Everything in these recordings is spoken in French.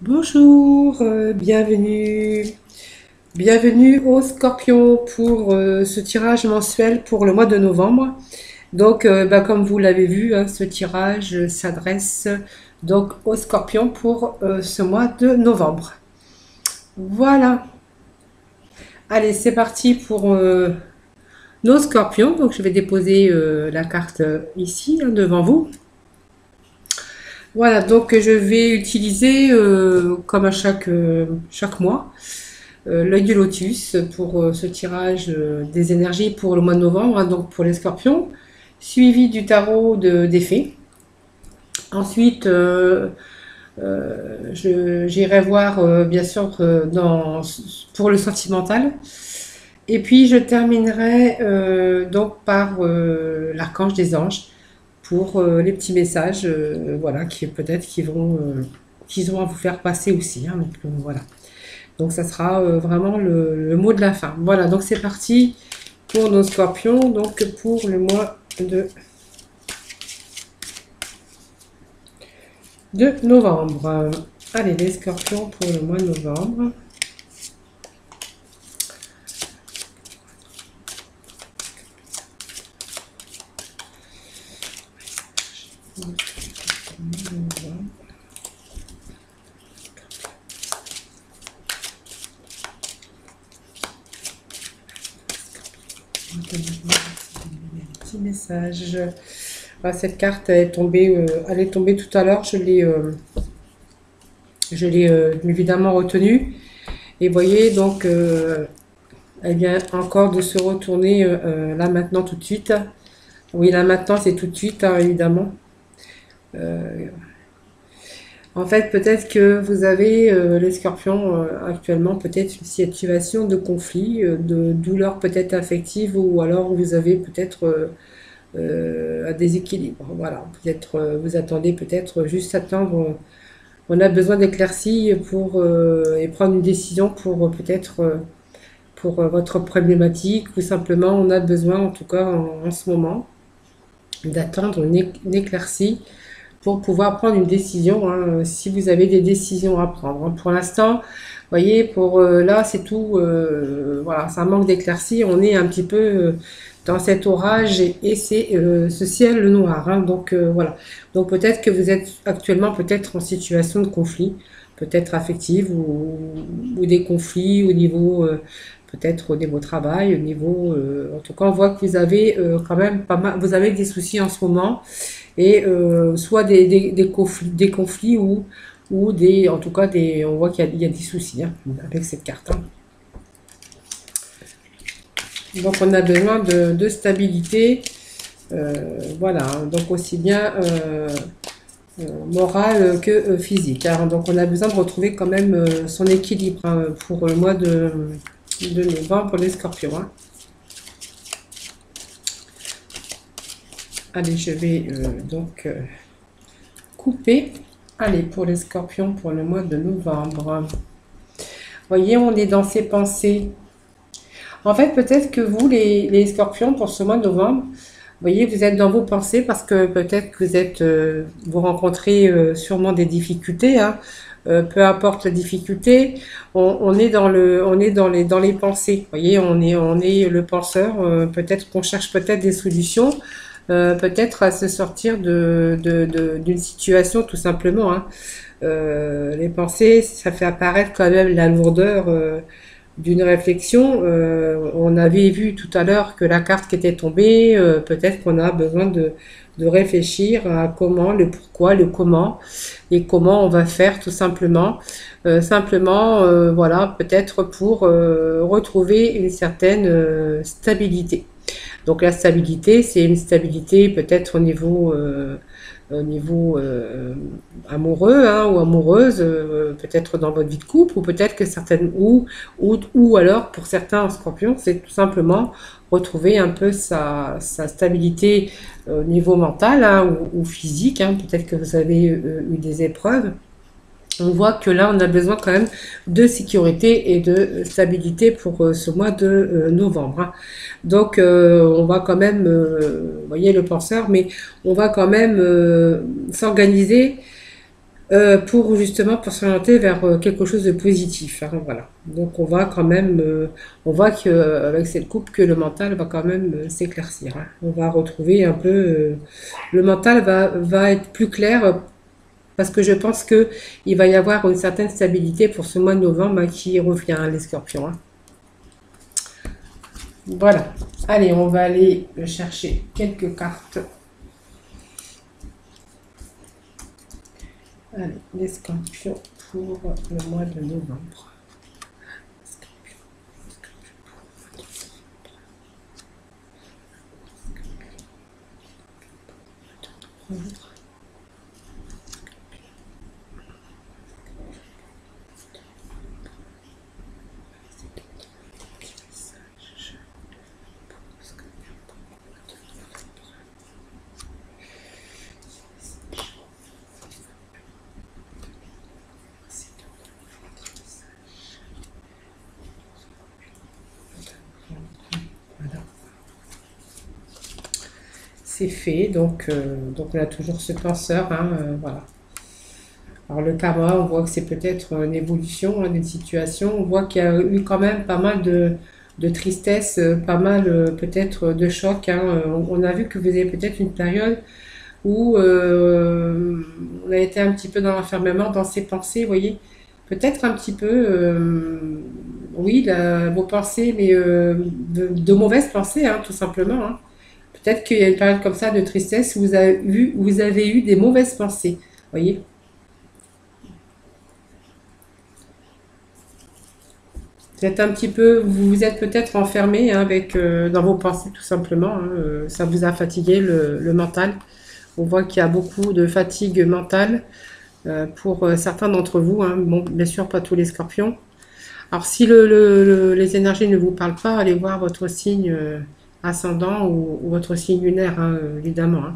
Bonjour, bienvenue au Scorpion pour ce tirage mensuel pour le mois de novembre. Donc, comme vous l'avez vu, hein, ce tirage s'adresse donc au Scorpion pour ce mois de novembre. Voilà, allez, c'est parti pour nos Scorpions. Donc, je vais déposer la carte ici hein, devant vous. Voilà, donc je vais utiliser, comme à chaque mois, l'œil du lotus pour ce tirage des énergies pour le mois de novembre, hein, donc pour les scorpions, suivi du tarot des fées. Ensuite, j'irai voir bien sûr pour le sentimental. Et puis je terminerai donc par l'archange des anges pour les petits messages voilà, qui peut-être qu'ils ont à vous faire passer aussi. Hein, donc, voilà. Donc ça sera vraiment le mot de la fin. Voilà, donc c'est parti pour nos scorpions, donc pour le mois de novembre. Allez, les scorpions pour le mois de novembre. Petit message. Ah, cette carte elle est tombée tout à l'heure. Je l'ai évidemment retenue. Et voyez donc, elle vient encore de se retourner là maintenant tout de suite. Oui, là maintenant c'est tout de suite, hein, évidemment. Euh, En fait, peut-être que vous avez, les scorpions, actuellement, peut-être une situation de conflit, de douleur peut-être affective, ou alors vous avez peut-être un déséquilibre. Voilà, peut-être vous attendez peut-être juste attendre. On a besoin d'éclaircies pour et prendre une décision pour peut-être pour votre problématique, ou simplement on a besoin, en tout cas en ce moment, d'attendre une éclaircie pour pouvoir prendre une décision, hein, si vous avez des décisions à prendre. Hein. Pour l'instant, vous voyez, pour là, c'est tout. Voilà, ça manque d'éclaircie. On est un petit peu dans cet orage et c'est ce ciel noir. Hein. Donc voilà. Donc peut-être que vous êtes actuellement peut-être en situation de conflit, peut-être affective ou des conflits au niveau peut-être au niveau travail, au niveau. En tout cas, on voit que vous avez quand même pas mal. Vous avez des soucis en ce moment et soit des conflits ou des, en tout cas, on voit qu'il y a des soucis hein, avec cette carte. Hein. Donc on a besoin de stabilité, voilà, donc aussi bien morale que physique. Hein. Donc on a besoin de retrouver quand même son équilibre hein, pour le mois de novembre pour les scorpions. Hein. Allez, je vais couper. Allez, pour les scorpions pour le mois de novembre. Voyez, on est dans ses pensées. En fait, peut-être que vous, les scorpions, pour ce mois de novembre, vous voyez, vous êtes dans vos pensées parce que peut-être que vous rencontrez sûrement des difficultés. Hein. Peu importe la difficulté, on est dans les pensées. Vous voyez, on est le penseur. Peut-être qu'on cherche peut-être des solutions, peut-être à se sortir d'une situation tout simplement. Hein. Les pensées, ça fait apparaître quand même la lourdeur d'une réflexion. On avait vu tout à l'heure que la carte qui était tombée, peut-être qu'on a besoin de réfléchir à comment, le pourquoi, le comment, et comment on va faire tout simplement. Simplement, voilà, peut-être pour retrouver une certaine stabilité. Donc la stabilité, c'est une stabilité peut-être au niveau amoureux hein, ou amoureuse, peut-être dans votre vie de couple, ou peut-être que certaines ou alors pour certains scorpions, c'est tout simplement retrouver un peu sa stabilité au niveau mental hein, ou physique. Hein. Peut-être que vous avez eu des épreuves. On voit que là, on a besoin quand même de sécurité et de stabilité pour ce mois de novembre. Hein. Donc, on va quand même, vous voyez le penseur, mais on va quand même s'organiser pour justement pour s'orienter vers quelque chose de positif, hein, voilà. Donc on va quand même, on voit que avec cette coupe que le mental va quand même s'éclaircir, hein. On va retrouver un peu, le mental va être plus clair parce que je pense que il va y avoir une certaine stabilité pour ce mois de novembre hein, qui revient, hein, les scorpions, hein. Voilà. Allez, on va aller chercher quelques cartes. Allez, les scorpions pour le mois de novembre. Voilà. C'est fait, donc on a toujours ce penseur, hein, voilà. Alors le karma, on voit que c'est peut-être une évolution hein, d'une situation. On voit qu'il y a eu quand même pas mal de tristesse, pas mal peut-être de choc, hein. On a vu que vous avez peut-être une période où on a été un petit peu dans l'enfermement, dans ses pensées, vous voyez. Peut-être un petit peu, oui, vos pensées, mais de mauvaises pensées, hein, tout simplement, hein. Peut-être qu'il y a une période comme ça de tristesse où vous avez eu des mauvaises pensées, vous voyez. Vous êtes un petit peu, vous vous êtes peut-être enfermé hein, avec dans vos pensées tout simplement, hein, ça vous a fatigué le mental. On voit qu'il y a beaucoup de fatigue mentale pour certains d'entre vous, hein. Bon, bien sûr pas tous les scorpions. Alors si les énergies ne vous parlent pas, allez voir votre signe ascendant ou votre signe lunaire, hein, évidemment, hein.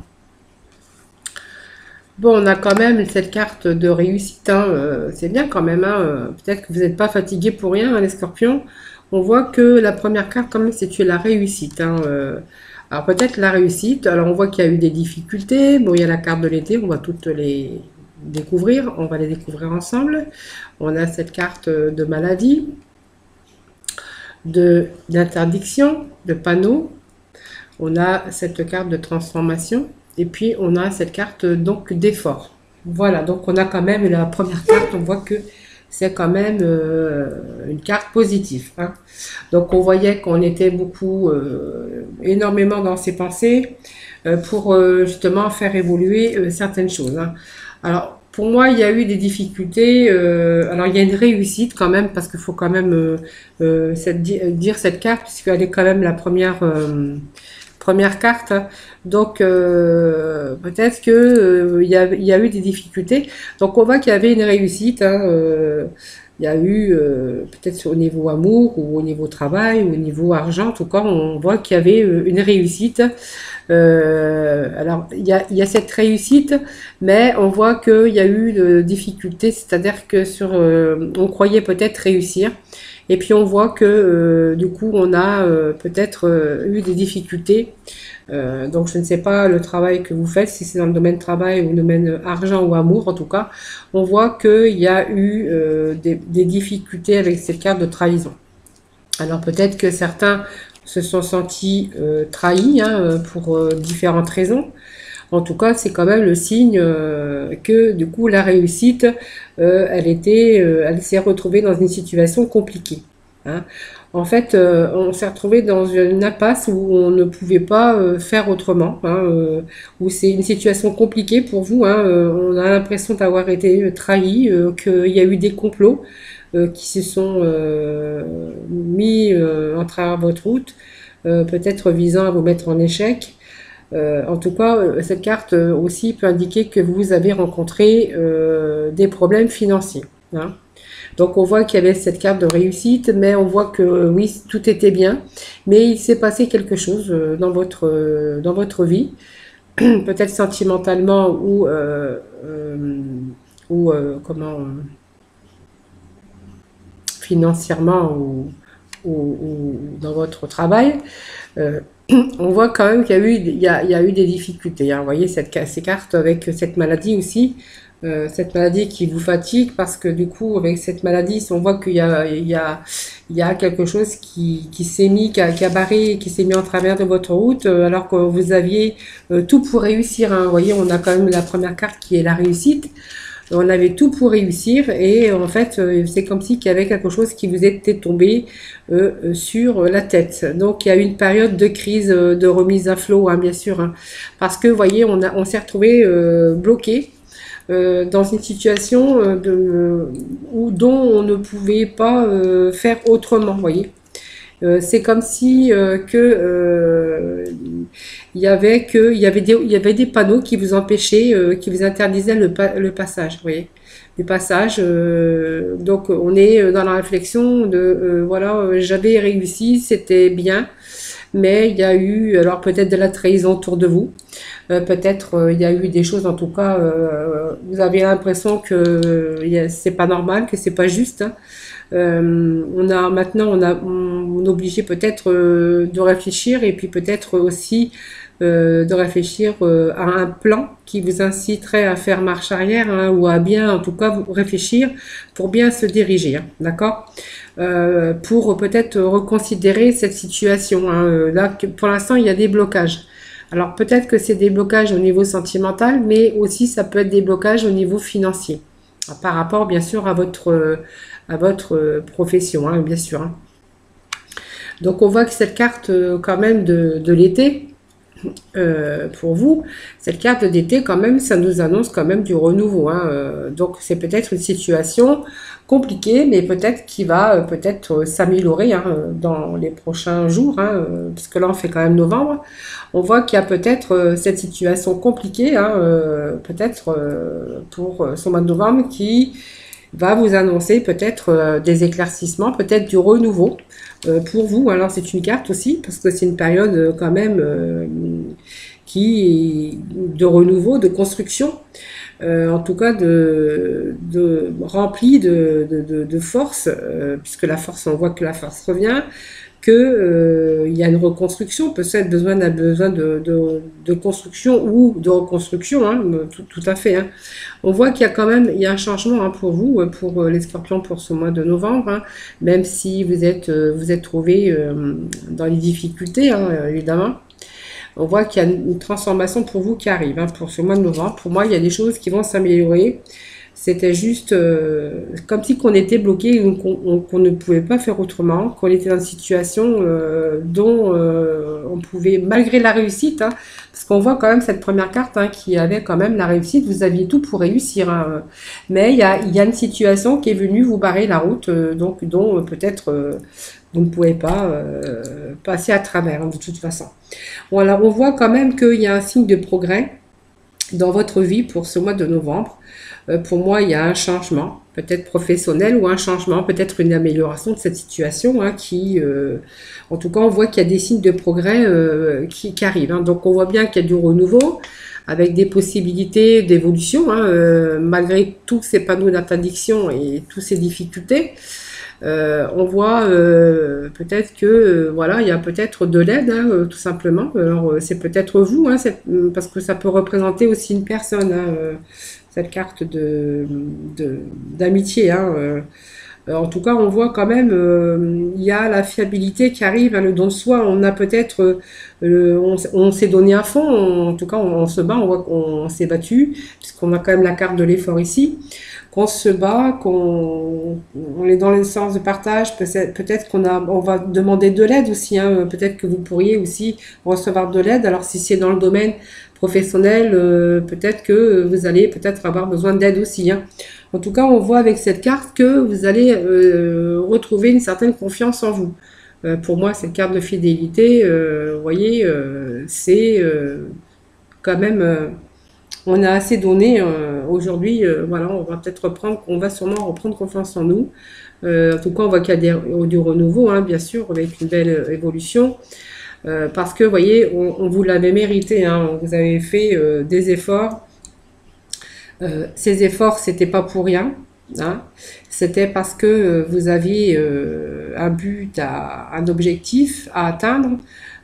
Bon, on a quand même cette carte de réussite, hein, c'est bien quand même, hein, peut-être que vous n'êtes pas fatigué pour rien, hein, les scorpions. On voit que la première carte, quand même, c'est la réussite, hein, alors peut-être la réussite, alors on voit qu'il y a eu des difficultés. Bon, il y a la carte de l'été, on va toutes les découvrir, on va les découvrir ensemble. On a cette carte de maladie, d'interdiction, de panneau. On a cette carte de transformation. Et puis on a cette carte donc d'effort. Voilà, donc on a quand même la première carte, on voit que c'est quand même une carte positive, hein. Donc on voyait qu'on était beaucoup, énormément dans ses pensées pour justement faire évoluer certaines choses, hein. Alors pour moi, il y a eu des difficultés. Alors il y a une réussite quand même parce qu'il faut quand même dire cette carte puisqu'elle est quand même la première carte, hein. Donc peut-être que il y a eu des difficultés. Donc on voit qu'il y avait une réussite, hein, il y a eu peut-être au niveau amour ou au niveau travail ou au niveau argent. En tout cas, on voit qu'il y avait une réussite. Alors il y a cette réussite, mais on voit qu'il y a eu de difficultés, c'est-à-dire que on croyait peut-être réussir. Et puis on voit que du coup on a peut-être eu des difficultés. Donc je ne sais pas le travail que vous faites, si c'est dans le domaine travail ou le domaine argent ou amour en tout cas. On voit qu'il y a eu des difficultés avec cette carte de trahison. Alors peut-être que certains se sont sentis trahis hein, pour différentes raisons. En tout cas, c'est quand même le signe que du coup la réussite, elle s'est retrouvée dans une situation compliquée, hein. En fait, on s'est retrouvé dans une impasse où on ne pouvait pas faire autrement, hein, où c'est une situation compliquée pour vous, hein, on a l'impression d'avoir été trahi, qu'il y a eu des complots qui se sont mis en travers de votre route, peut-être visant à vous mettre en échec. En tout cas, cette carte aussi peut indiquer que vous avez rencontré des problèmes financiers, hein. Donc on voit qu'il y avait cette carte de réussite, mais on voit que oui, tout était bien, mais il s'est passé quelque chose dans votre vie, peut-être sentimentalement comment financièrement ou dans votre travail. Euh, on voit quand même qu'il y a eu des difficultés, hein. Vous voyez ces cartes avec cette maladie aussi. cette maladie qui vous fatigue, parce que du coup, avec cette maladie, on voit il y a quelque chose qui s'est mis, qui a barré, qui s'est mis en travers de votre route, alors que vous aviez tout pour réussir, hein. Vous voyez, on a quand même la première carte qui est la réussite. On avait tout pour réussir et en fait, c'est comme si qu'il y avait quelque chose qui vous était tombé sur la tête. Donc, il y a eu une période de crise, de remise à flot, hein, bien sûr, hein. Parce que, vous voyez, on s'est retrouvé bloqué dans une situation dont on ne pouvait pas faire autrement, vous voyez. C'est comme si il y avait des panneaux qui vous empêchaient, qui vous interdisaient le passage, vous voyez, le passage. Donc on est dans la réflexion de voilà, j'avais réussi, c'était bien, mais il y a eu alors peut-être de la trahison autour de vous. Peut-être il y a eu des choses, en tout cas, vous avez l'impression que c'est pas normal, que c'est pas juste, hein. On est obligé peut-être de réfléchir et puis peut-être aussi de réfléchir à un plan qui vous inciterait à faire marche arrière, hein, ou à bien, en tout cas, vous réfléchir pour bien se diriger, hein, d'accord? Pour peut-être reconsidérer cette situation, hein. Là, pour l'instant, il y a des blocages. Alors peut-être que c'est des blocages au niveau sentimental, mais aussi ça peut être des blocages au niveau financier, par rapport bien sûr à votre profession, hein, bien sûr, hein. Donc on voit que cette carte quand même de l'été, pour vous, cette carte d'été quand même, ça nous annonce quand même du renouveau, hein. Donc c'est peut-être une situation compliquée, mais peut-être qui va peut-être s'améliorer, hein, dans les prochains jours, hein, parce que là on fait quand même novembre. On voit qu'il y a peut-être cette situation compliquée, hein, peut-être pour ce mois de novembre qui va vous annoncer peut-être des éclaircissements, peut-être du renouveau pour vous. Alors c'est une carte aussi, parce que c'est une période quand même de renouveau, de construction, en tout cas remplie de force, puisque la force, on voit que la force revient, que il y a une reconstruction, peut-être besoin de construction ou de reconstruction, hein, tout à fait, hein. On voit qu'il y a quand même il y a un changement, hein, pour vous, pour les scorpions, pour ce mois de novembre, hein, même si vous êtes trouvé dans les difficultés, hein, évidemment. On voit qu'il y a une transformation pour vous qui arrive, hein, pour ce mois de novembre. Pour moi, il y a des choses qui vont s'améliorer. C'était juste comme si qu'on était bloqué, qu'on ne pouvait pas faire autrement, qu'on était dans une situation dont on pouvait, malgré la réussite, hein, parce qu'on voit quand même cette première carte, hein, qui avait quand même la réussite, vous aviez tout pour réussir, hein, mais il y a une situation qui est venue vous barrer la route, donc dont peut-être vous ne pouvez pas passer à travers, hein, de toute façon. Voilà, on voit quand même qu'il y a un signe de progrès dans votre vie pour ce mois de novembre. Pour moi, il y a un changement, peut-être professionnel, ou un changement, peut-être une amélioration de cette situation, hein, en tout cas, on voit qu'il y a des signes de progrès qui arrivent, hein. Donc, on voit bien qu'il y a du renouveau, avec des possibilités d'évolution, hein, malgré tous ces panneaux d'interdiction et toutes ces difficultés. On voit peut-être que voilà, il y a peut-être de l'aide, hein, tout simplement. Alors c'est peut-être vous, hein, parce que ça peut représenter aussi une personne, hein, cette carte d'amitié, hein. En tout cas, on voit quand même, il y a la fiabilité qui arrive, hein, le don de soi. On a peut-être, on s'est donné à fond. En tout cas, on se bat, on voit qu'on s'est battu, puisqu'on a quand même la carte de l'effort ici, qu'on se bat, on est dans le sens de partage. Peut-être on va demander de l'aide aussi, hein. Peut-être que vous pourriez aussi recevoir de l'aide. Alors si c'est dans le domaine professionnel, peut-être que vous allez peut-être avoir besoin d'aide aussi, hein. En tout cas, on voit avec cette carte que vous allez retrouver une certaine confiance en vous. Pour moi, cette carte de fidélité, vous voyez, c'est quand même, on a assez donné aujourd'hui. Voilà, on va sûrement reprendre confiance en nous. En tout cas, on voit qu'il y a du renouveau, hein, bien sûr, avec une belle évolution. Parce que, vous voyez, on vous l'avait mérité, hein, vous avez fait des efforts. Ces efforts, c'était pas pour rien, hein. C'était parce que vous aviez un but, un objectif à atteindre.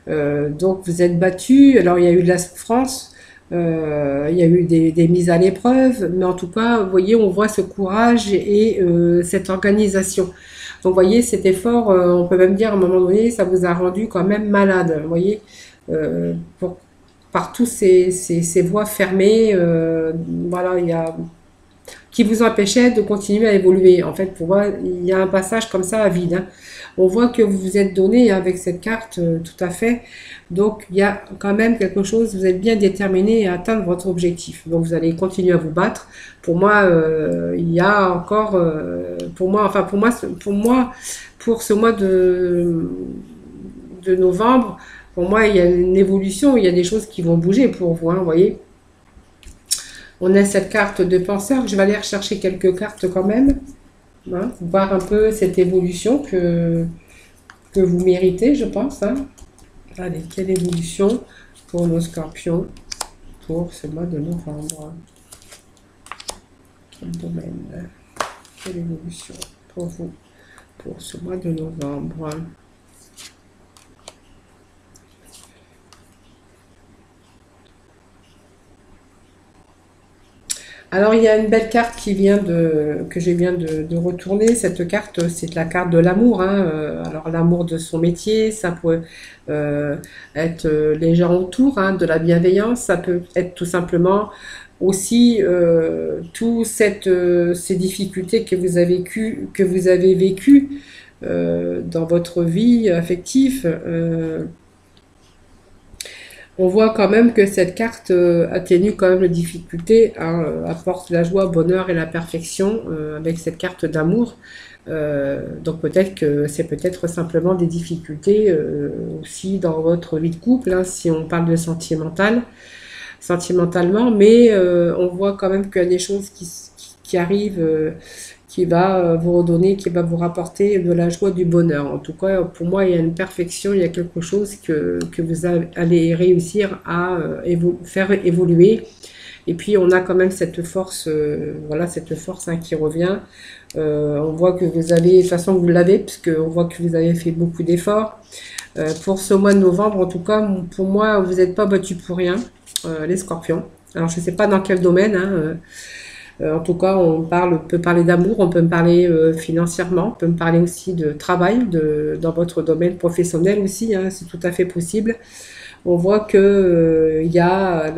Donc vous êtes battu. Alors il y a eu de la souffrance. Il y a eu des mises à l'épreuve, mais en tout cas, vous voyez, on voit ce courage et cette organisation. Donc, vous voyez, cet effort, on peut même dire à un moment donné, ça vous a rendu quand même malade, vous voyez, euh, pour, par tous ces voies fermées, voilà, il y a qui vous empêchait de continuer à évoluer. En fait, pour moi, il y a un passage comme ça à vide, hein. On voit que vous vous êtes donné avec cette carte, tout à fait. Donc, il y a quand même quelque chose, vous êtes bien déterminé à atteindre votre objectif. Donc, vous allez continuer à vous battre. Pour moi, il y a encore, pour moi, enfin, pour ce mois de novembre, pour moi, il y a une évolution, il y a des choses qui vont bouger pour vous, hein, vous voyez. On a cette carte de penseur. Je vais aller rechercher quelques cartes quand même, hein, voir un peu cette évolution que vous méritez, je pense, hein. Allez, quelle évolution pour nos scorpions pour ce mois de novembre? Quel domaine? Quelle évolution pour vous pour ce mois de novembre? Alors, il y a une belle carte que je viens de retourner. Cette carte, c'est la carte de l'amour, hein. Alors, l'amour de son métier, ça peut être les gens autour, hein, de la bienveillance. Ça peut être tout simplement aussi toutes ces difficultés que vous avez vécues dans votre vie affective. On voit quand même que cette carte atténue quand même les difficultés, hein, apporte la joie, le bonheur et la perfection avec cette carte d'amour. Donc peut-être que c'est peut-être simplement des difficultés aussi dans votre vie de couple, hein, si on parle de sentimentalement, mais on voit quand même qu'il y a des choses qui arrivent, qui va vous redonner, qui va vous rapporter de la joie, du bonheur. En tout cas, pour moi, il y a une perfection, il y a quelque chose que vous allez réussir à faire évoluer. Et puis, on a quand même cette force, voilà, cette force, hein, qui revient. On voit que vous avez, de toute façon, vous l'avez, puisqu'on voit que vous avez fait beaucoup d'efforts. Pour ce mois de novembre, en tout cas, pour moi, vous n'êtes pas battu pour rien, les scorpions. Alors, je ne sais pas dans quel domaine, hein, en tout cas, on peut parler d'amour, on peut me parler financièrement, on peut me parler aussi de travail, dans votre domaine professionnel aussi, hein, c'est tout à fait possible. On voit que il y a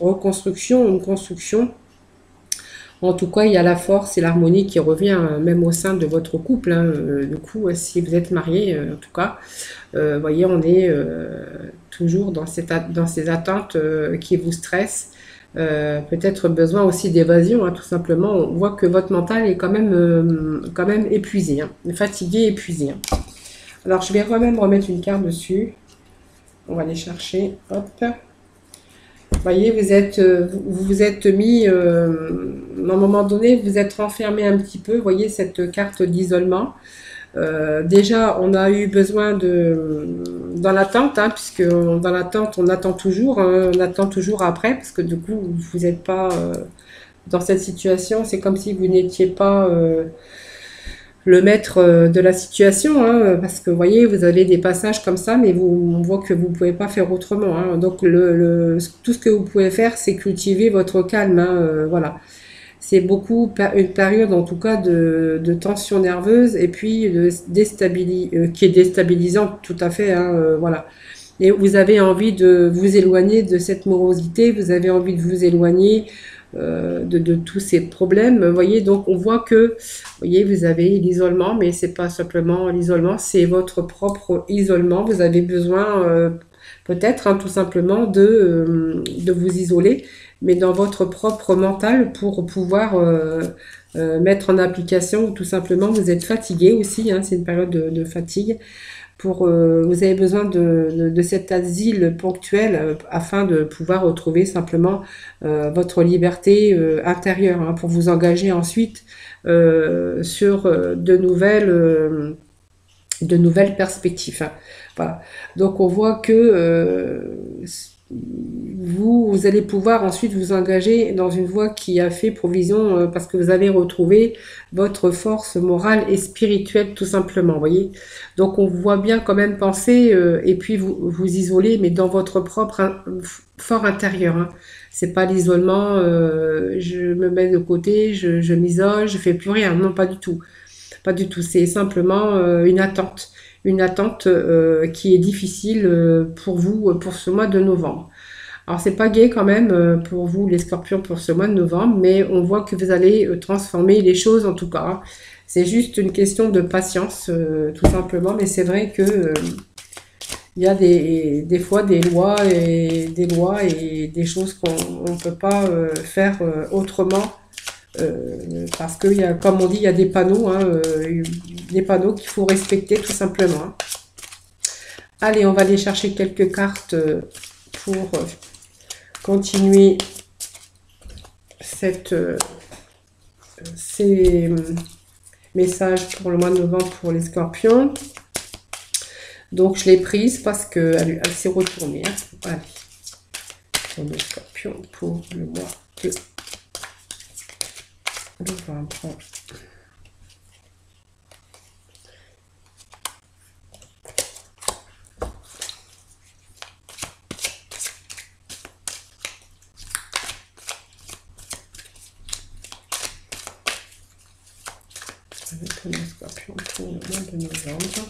reconstruction, une construction. En tout cas, il y a la force et l'harmonie qui revient même au sein de votre couple, hein. Du coup, si vous êtes marié, en tout cas, voyez, on est toujours dans ces attentes qui vous stressent. Peut-être besoin aussi d'évasion, hein, tout simplement. On voit que votre mental est quand même épuisé, hein, fatigué, épuisé, hein. Alors, je vais même remettre une carte dessus. On va aller chercher. Hop. Vous voyez, vous vous êtes mis, à un moment donné, vous êtes renfermé un petit peu. Vous voyez cette carte d'isolement. Déjà, on a eu besoin dans l'attente, hein, puisque dans l'attente, on attend toujours, hein, on attend toujours après, parce que du coup, vous n'êtes pas dans cette situation. C'est comme si vous n'étiez pas le maître de la situation, hein, parce que vous voyez, vous avez des passages comme ça, mais on voit que vous ne pouvez pas faire autrement, hein. Donc, tout ce que vous pouvez faire, c'est cultiver votre calme, hein, voilà. C'est beaucoup une période en tout cas de tension nerveuse et puis qui est déstabilisante tout à fait, hein, voilà. Et vous avez envie de vous éloigner de cette morosité, vous avez envie de vous éloigner de tous ces problèmes. Vous voyez, donc on voit que, vous voyez, vous avez l'isolement, mais c'est pas simplement l'isolement, c'est votre propre isolement. Vous avez besoin peut-être, hein, tout simplement de vous isoler, mais dans votre propre mental pour pouvoir mettre en application, ou tout simplement vous êtes fatigué aussi, hein, c'est une période de fatigue. Vous avez besoin de cet asile ponctuel afin de pouvoir retrouver simplement votre liberté intérieure, hein, pour vous engager ensuite sur de nouvelles perspectives, hein. Voilà. Donc on voit que vous allez pouvoir ensuite vous engager dans une voie qui a fait provision parce que vous avez retrouvé votre force morale et spirituelle tout simplement, voyez. Donc on voit bien quand même penser et puis vous isoler, mais dans votre propre fort intérieur. Hein. C'est pas l'isolement, je me mets de côté, je m'isole, je fais plus rien. Non, pas du tout. Pas du tout. C'est simplement une attente. Une attente qui est difficile pour vous pour ce mois de novembre. Alors c'est pas gai quand même pour vous les scorpions pour ce mois de novembre, mais on voit que vous allez transformer les choses en tout cas. Hein. C'est juste une question de patience tout simplement, mais c'est vrai que il y a des fois des lois et des choses qu'on ne peut pas faire autrement parce que comme on dit, il y a des panneaux qu'il faut respecter tout simplement. Hein. Allez, on va aller chercher quelques cartes pour continuer ces messages pour le mois de novembre pour les scorpions. Donc je l'ai prise parce qu'elle s'est retournée. Hein. Allez, pour les scorpions pour le mois de novembre. Avec le scorpion pour le mois de novembre.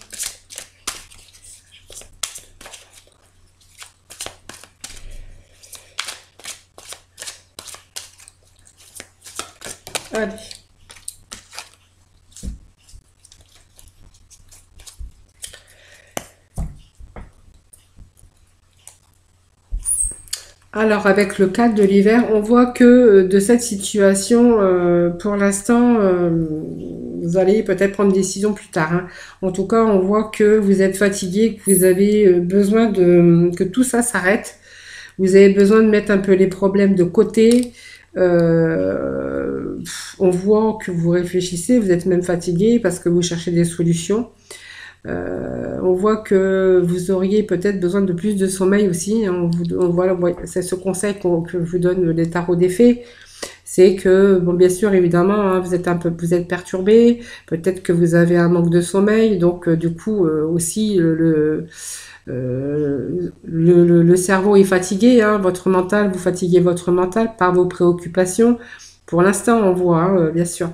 Allez. Alors, avec le cadre de l'hiver, on voit que de cette situation, pour l'instant, vous allez peut-être prendre une décision plus tard. Hein. En tout cas, on voit que vous êtes fatigué, que vous avez besoin que tout ça s'arrête. Vous avez besoin de mettre un peu les problèmes de côté. On voit que vous réfléchissez, vous êtes même fatigué parce que vous cherchez des solutions. On voit que vous auriez peut-être besoin de plus de sommeil aussi. Hein. On voit, c'est ce conseil que vous donne les tarots des fées. C'est que, bon, bien sûr, évidemment, hein, vous êtes perturbé. Peut-être que vous avez un manque de sommeil. Donc, du coup, aussi, le cerveau est fatigué. Hein, vous fatiguez votre mental par vos préoccupations. Pour l'instant, on voit, hein, bien sûr.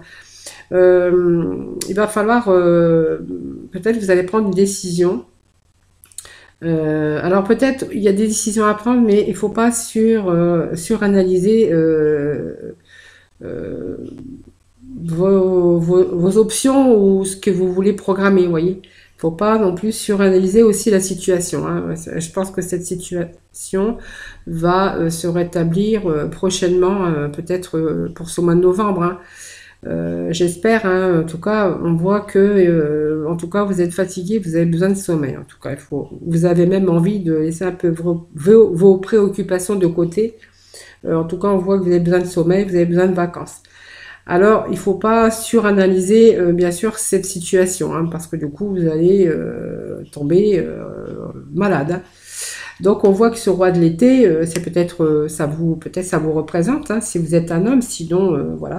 Il va falloir, peut-être vous allez prendre une décision. Alors peut-être il y a des décisions à prendre, mais il ne faut pas suranalyser vos options ou ce que vous voulez programmer, vous voyez. Il ne faut pas non plus suranalyser aussi la situation. Hein. Je pense que cette situation va se rétablir prochainement, peut-être pour ce mois de novembre. Hein. J'espère, hein, en tout cas, on voit que, en tout cas, vous êtes fatigué, vous avez besoin de sommeil. En tout cas, vous avez même envie de laisser un peu vos préoccupations de côté. En tout cas, on voit que vous avez besoin de sommeil, vous avez besoin de vacances. Alors, il ne faut pas suranalyser, bien sûr, cette situation, hein, parce que du coup, vous allez tomber malade. Hein. Donc, on voit que ce roi de l'été, c'est peut-être ça vous représente, hein, si vous êtes un homme. Sinon, voilà,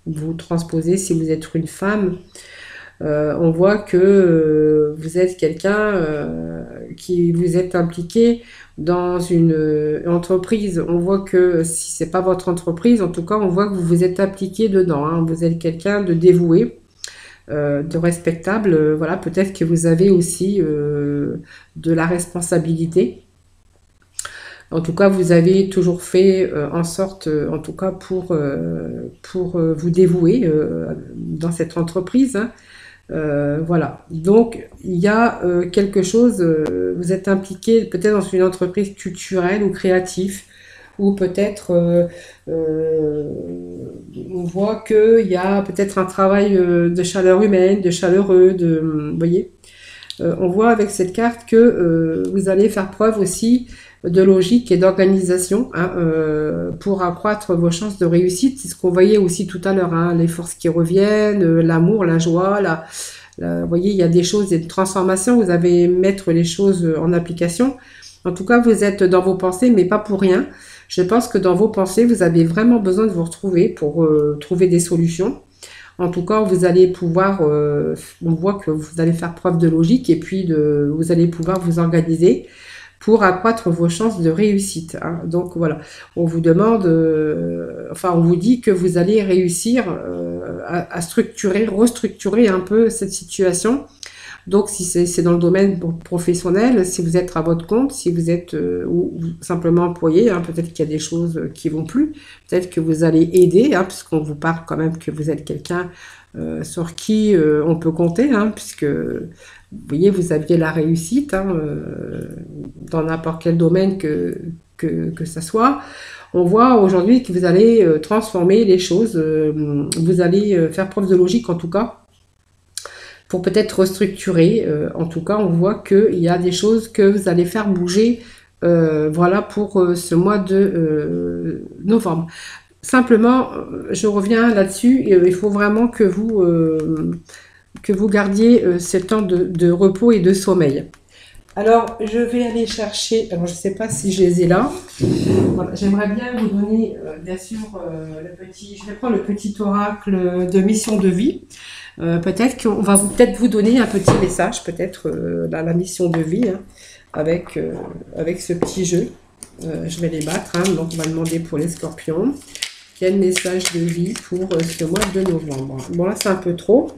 vous transposez si vous êtes une femme. On voit que vous êtes quelqu'un qui vous êtes impliqué dans une entreprise. On voit que si c'est pas votre entreprise, en tout cas, on voit que vous vous êtes impliqué dedans. Hein. Vous êtes quelqu'un de dévoué. De respectable, voilà, peut-être que vous avez aussi de la responsabilité. En tout cas, vous avez toujours fait en sorte, en tout cas pour vous dévouer dans cette entreprise. Hein. Voilà. Donc, il y a quelque chose, vous êtes impliqué peut-être dans une entreprise culturelle ou créative, ou peut-être on voit qu'il y a peut-être un travail de chaleur humaine, de chaleureux, vous voyez. On voit avec cette carte que vous allez faire preuve aussi de logique et d'organisation hein, pour accroître vos chances de réussite. C'est ce qu'on voyait aussi tout à l'heure, hein, les forces qui reviennent, l'amour, la joie, vous voyez, il y a des choses, des transformations, vous allez mettre les choses en application. En tout cas, vous êtes dans vos pensées, mais pas pour rien. Je pense que dans vos pensées, vous avez vraiment besoin de vous retrouver pour trouver des solutions. En tout cas, vous allez pouvoir, on voit que vous allez faire preuve de logique et puis vous allez pouvoir vous organiser pour accroître vos chances de réussite, hein. Donc voilà, on vous demande, enfin on vous dit que vous allez réussir à structurer, restructurer un peu cette situation. Donc, si c'est dans le domaine professionnel, si vous êtes à votre compte, si vous êtes ou simplement employé, hein, peut-être qu'il y a des choses qui vont plus, peut-être que vous allez aider, hein, puisqu'on vous parle quand même que vous êtes quelqu'un sur qui on peut compter, hein, puisque vous voyez, vous aviez la réussite, hein, dans n'importe quel domaine que ça soit. On voit aujourd'hui que vous allez transformer les choses, vous allez faire preuve de logique en tout cas pour peut-être restructurer. En tout cas, on voit qu'il y a des choses que vous allez faire bouger, voilà, pour ce mois de novembre. Simplement, je reviens là-dessus, il faut vraiment que vous gardiez ce temps de repos et de sommeil. Alors, je vais aller chercher, alors je ne sais pas si je les ai là. Voilà, j'aimerais bien vous donner, bien sûr, je vais prendre le petit oracle de mission de vie. Peut-être qu'on va peut-être vous donner un petit message, peut-être dans la mission de vie, hein, avec ce petit jeu. Je vais les battre, hein, donc on va demander pour les scorpions. Quel message de vie pour ce mois de novembre? Bon là c'est un peu trop.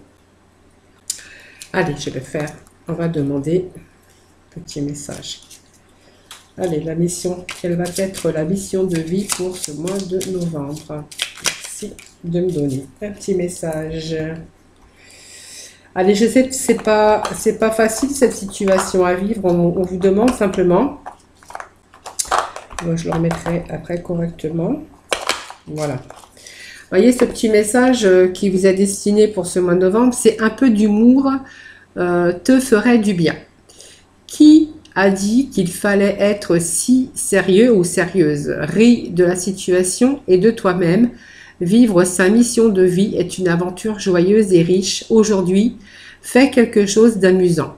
Allez, je vais faire, on va demander petit message. Allez, la mission, quelle va être la mission de vie pour ce mois de novembre? Merci de me donner un petit message. Allez, je sais que c'est pas facile cette situation à vivre. On vous demande simplement. Moi, je le remettrai après correctement. Voilà. Vous voyez ce petit message qui vous est destiné pour ce mois de novembre, c'est un peu d'humour te ferait du bien. Qui a dit qu'il fallait être si sérieux ou sérieuse? Ris de la situation et de toi-même. Vivre sa mission de vie est une aventure joyeuse et riche. Aujourd'hui, fais quelque chose d'amusant.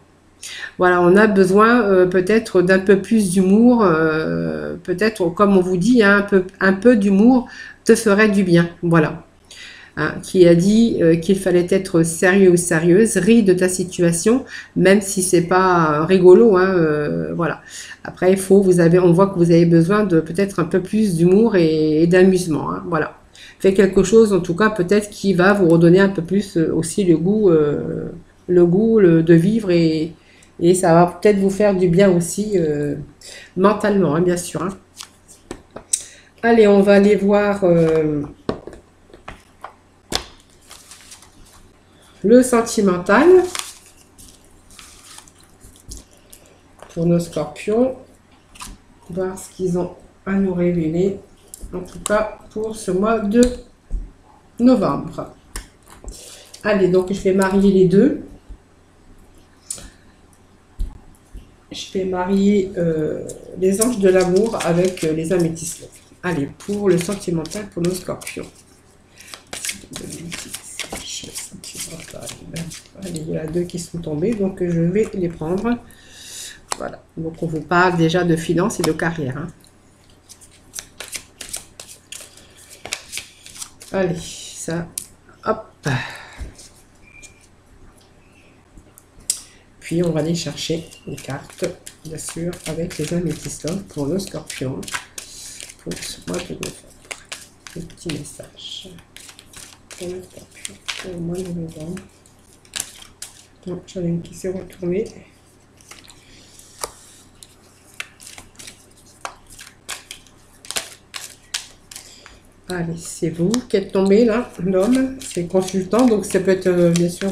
Voilà, on a besoin peut-être d'un peu plus d'humour. Peut-être, comme on vous dit, hein, un peu d'humour te ferait du bien. Voilà. Hein, qui a dit qu'il fallait être sérieux ou sérieuse, ris de ta situation, même si c'est pas rigolo, hein, voilà. Après, on voit que vous avez besoin de peut-être un peu plus d'humour et d'amusement, hein, voilà. Faites quelque chose, en tout cas, peut-être qui va vous redonner un peu plus aussi le goût de vivre et ça va peut-être vous faire du bien aussi mentalement, hein, bien sûr. Hein. Allez, on va aller voir le sentimental pour nos scorpions, voir ce qu'ils ont à nous révéler, en tout cas pour ce mois de novembre. Allez, donc je vais marier les deux. Je vais marier les anges de l'amour avec les améthystes. Allez, pour le sentimental pour nos scorpions. Allez, il y en a deux qui sont tombés, donc je vais les prendre. Voilà, donc on vous parle déjà de finances et de carrière. Hein. Allez, ça, hop. Puis on va aller chercher une carte, bien sûr, avec les améthystes pour le scorpion, pour ce mois de novembre. Un petit message pour le scorpion, pour le mois de novembre. Donc j'en ai une qui s'est retournée. Allez, c'est vous qui êtes tombé là, l'homme, c'est consultant, donc ça peut être bien sûr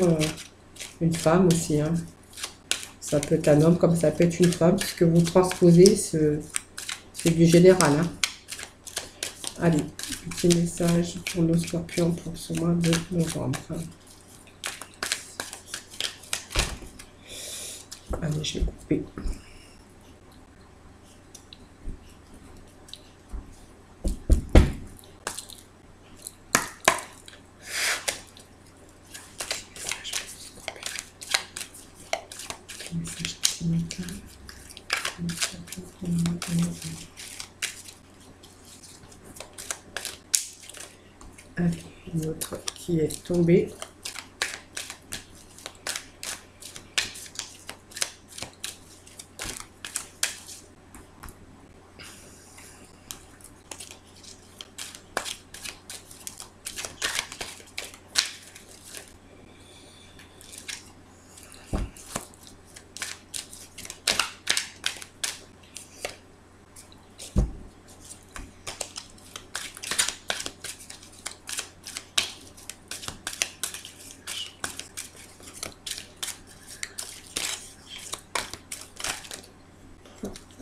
une femme aussi. Hein. Ça peut être un homme comme ça peut être une femme, puisque vous transposez, c'est du général. Hein. Allez, petit message pour nos scorpions pour ce mois de novembre. Allez, je vais couper. Allez, une autre qui est tombée.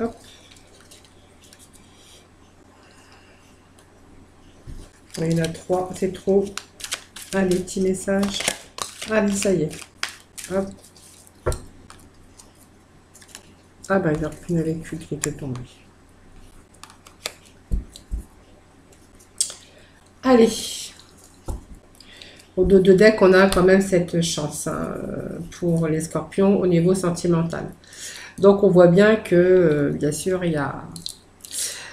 Hop. Il y en a 3, c'est trop. Allez, petit message. Allez, ça y est. Hop. Ah bah, il y a une avec lui qui était tombée. Allez. Au dos de deck, on a quand même cette chance hein, pour les scorpions au niveau sentimental. Donc, on voit bien que, bien sûr, il y a...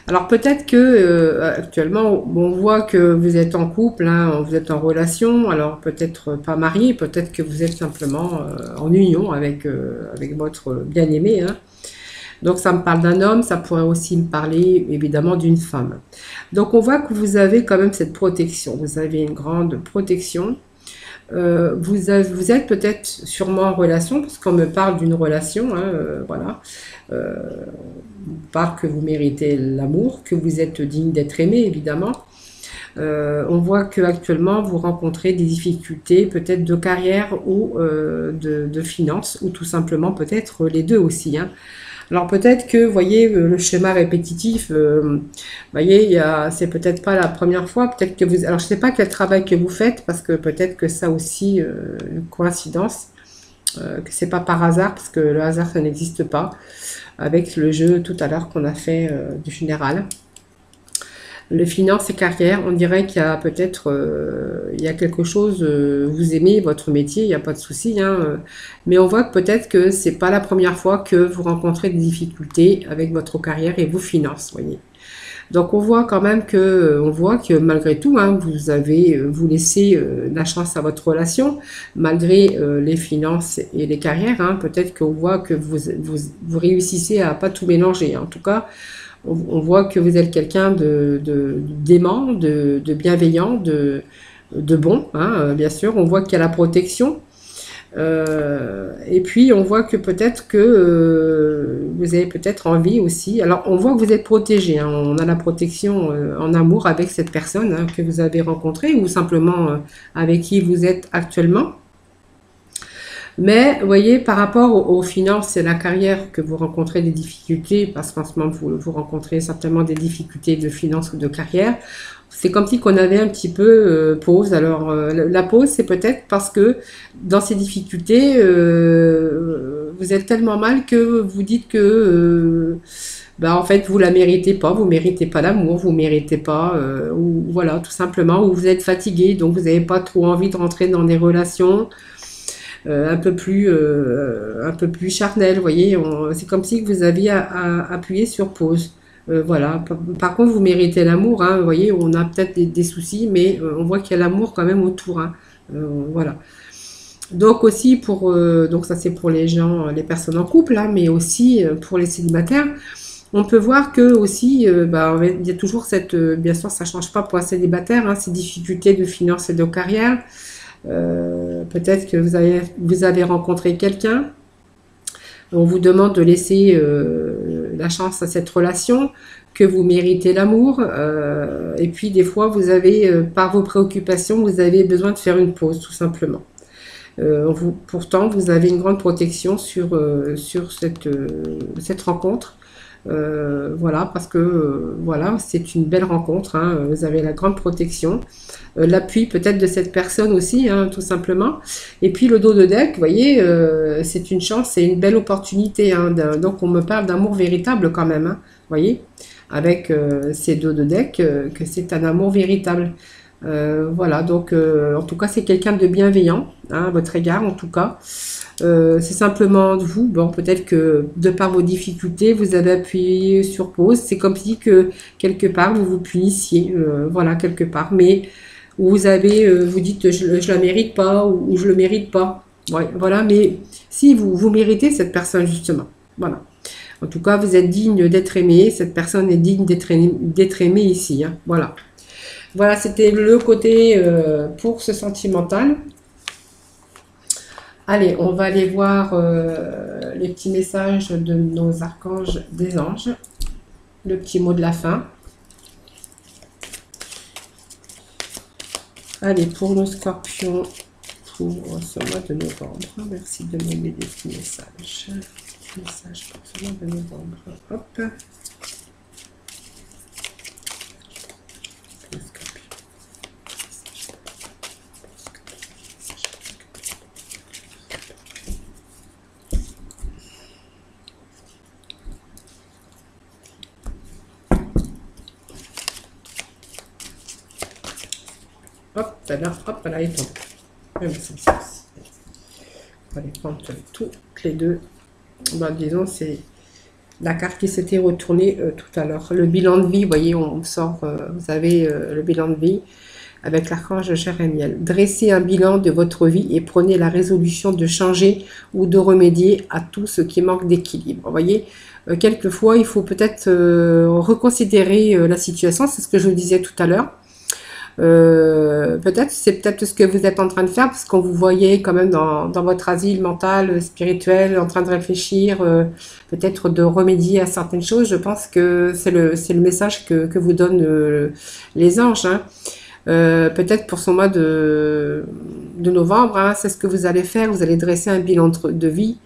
Alors, peut-être que actuellement, on voit que vous êtes en couple, hein, vous êtes en relation, alors peut-être pas marié, peut-être que vous êtes simplement en union avec, avec votre bien-aimé. Hein. Donc, ça me parle d'un homme, ça pourrait aussi me parler évidemment d'une femme. Donc, on voit que vous avez quand même cette protection. Vous avez une grande protection. Vous êtes peut-être sûrement en relation, parce qu'on me parle d'une relation, hein, voilà. On parle que vous méritez l'amour, que vous êtes digne d'être aimé, évidemment. On voit que actuellement vous rencontrez des difficultés, peut-être de carrière ou de finances, ou tout simplement peut-être les deux aussi. Hein. Alors peut-être que, vous voyez, le schéma répétitif, voyez, c'est peut-être pas la première fois, peut-être que vous... Alors je sais pas quel travail que vous faites, parce que peut-être que ça aussi, une coïncidence, que c'est pas par hasard, parce que le hasard, ça n'existe pas, avec le jeu tout à l'heure qu'on a fait du général. Le finance et carrière, on dirait qu'il y a peut-être il y a quelque chose, vous aimez votre métier, il n'y a pas de souci, hein, mais on voit que peut-être que c'est pas la première fois que vous rencontrez des difficultés avec votre carrière et vos finances, voyez. Donc on voit quand même que, on voit que malgré tout, hein, vous laissez la chance à votre relation, malgré les finances et les carrières, hein, peut-être qu'on voit que vous réussissez à pas tout mélanger, hein. En tout cas, on voit que vous êtes quelqu'un d'aimant, de bienveillant, de bon, hein, bien sûr. On voit qu'il y a la protection. Et puis, on voit que peut-être que vous avez peut-être envie aussi. Alors, on voit que vous êtes protégé. Hein, on a la protection en amour avec cette personne hein, que vous avez rencontrée ou simplement avec qui vous êtes actuellement. Mais, vous voyez, par rapport aux finances et la carrière que vous rencontrez des difficultés, parce qu'en ce moment, vous rencontrez certainement des difficultés de finances ou de carrière, c'est comme si qu'on avait un petit peu pause. Alors, la pause, c'est peut-être parce que dans ces difficultés, vous êtes tellement mal que vous dites que... bah, en fait, vous la méritez pas, vous méritez pas l'amour, vous méritez pas, ou voilà, tout simplement, ou vous êtes fatigué, donc vous n'avez pas trop envie de rentrer dans des relations un peu plus charnel, vous voyez, c'est comme si vous aviez à appuyer sur pause. Voilà. Par contre, vous méritez l'amour, hein, vous voyez, on a peut-être des soucis, mais on voit qu'il y a l'amour quand même autour. Hein. Voilà. Donc aussi donc ça c'est pour les gens, les personnes en couple, hein, mais aussi pour les célibataires. On peut voir que aussi, bah, il y a toujours cette, bien sûr, ça change pas pour un célibataire, hein, ces difficultés de finances et de carrière. Peut-être que vous avez rencontré quelqu'un, on vous demande de laisser la chance à cette relation, que vous méritez l'amour, et puis des fois vous avez, par vos préoccupations, vous avez besoin de faire une pause tout simplement. Pourtant, vous avez une grande protection sur cette rencontre. Voilà, parce que voilà, c'est une belle rencontre, hein, vous avez la grande protection, l'appui peut-être de cette personne aussi, hein, tout simplement. Et puis le dos de deck, vous voyez, c'est une chance, c'est une belle opportunité. Hein, donc on me parle d'amour véritable quand même, hein, vous voyez, avec ces dos de deck, que c'est un amour véritable. Voilà, donc en tout cas c'est quelqu'un de bienveillant, hein, à votre égard en tout cas. C'est simplement vous, bon peut-être que de par vos difficultés vous avez appuyé sur pause, c'est comme si que quelque part vous vous punissiez, voilà quelque part, mais où vous avez, vous dites je la mérite pas ou je le mérite pas. Ouais, voilà, mais si vous méritez cette personne justement. Voilà. En tout cas, vous êtes digne d'être aimé. Cette personne est digne d'être aimée ici. Hein. Voilà. Voilà, c'était le côté pour ce sentimental. Allez, on va aller voir les petits messages de nos archanges des anges. Le petit mot de la fin. Allez, pour nos scorpions, pour ce mois de novembre. Merci de m'aider des petits messages. Message pour ce mois de novembre. Hop. Hop, hop, là, il tombe. On va les prendre toutes les deux. Ben, disons, c'est la carte qui s'était retournée tout à l'heure. Le bilan de vie, vous voyez, on sort, vous avez le bilan de vie avec l'archange Jérémiel. Dressez un bilan de votre vie et prenez la résolution de changer ou de remédier à tout ce qui manque d'équilibre. Vous voyez, quelquefois, il faut peut-être reconsidérer la situation. C'est ce que je vous disais tout à l'heure. Peut-être, c'est peut-être ce que vous êtes en train de faire, parce qu'on vous voyait quand même dans votre asile mental, spirituel, en train de réfléchir, peut-être de remédier à certaines choses. Je pense que c'est le message que vous donnent les anges. Hein. Peut-être pour ce mois de novembre, hein, c'est ce que vous allez faire. Vous allez dresser un bilan de vie,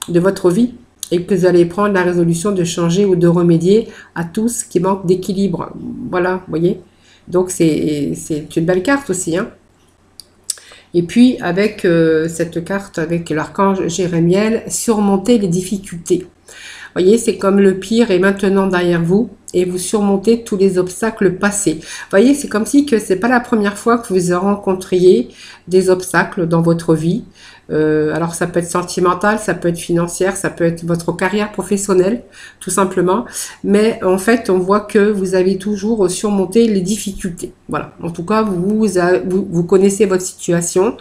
de votre vie, et que vous allez prendre la résolution de changer ou de remédier à tout ce qui manque d'équilibre. Voilà, vous voyez. Donc, c'est une belle carte aussi. Hein. Et puis, avec cette carte, avec l'archange Jérémiel, surmonter les difficultés. Vous voyez, c'est comme le pire est maintenant derrière vous et vous surmontez tous les obstacles passés. Vous voyez, c'est comme si que c'est pas la première fois que vous rencontriez des obstacles dans votre vie. Alors ça peut être sentimental, ça peut être financière, ça peut être votre carrière professionnelle, tout simplement. Mais en fait, on voit que vous avez toujours surmonté les difficultés. Voilà. En tout cas, vous connaissez votre situation.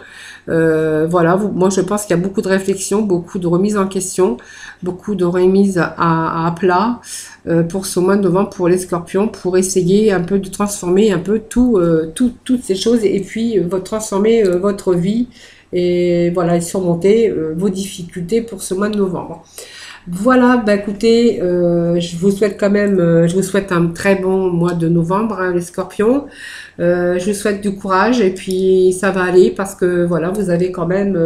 Voilà. Moi, je pense qu'il y a beaucoup de réflexion, beaucoup de remise en question, beaucoup de remise à plat pour ce mois de novembre pour les scorpions, pour essayer un peu de transformer un peu toutes ces choses et puis transformer votre vie. Et voilà, et surmonter vos difficultés pour ce mois de novembre. Voilà, bah écoutez, je vous souhaite quand même, je vous souhaite un très bon mois de novembre, hein, les scorpions. Je vous souhaite du courage et puis ça va aller parce que voilà, vous avez quand même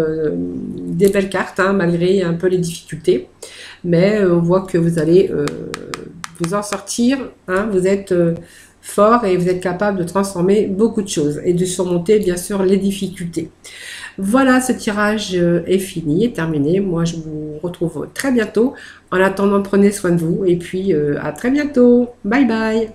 des belles cartes, hein, malgré un peu les difficultés. Mais on voit que vous allez vous en sortir, hein, vous êtes fort et vous êtes capable de transformer beaucoup de choses et de surmonter bien sûr les difficultés. Voilà, ce tirage est fini, est terminé. Moi, je vous retrouve très bientôt. En attendant, prenez soin de vous et puis à très bientôt. Bye bye.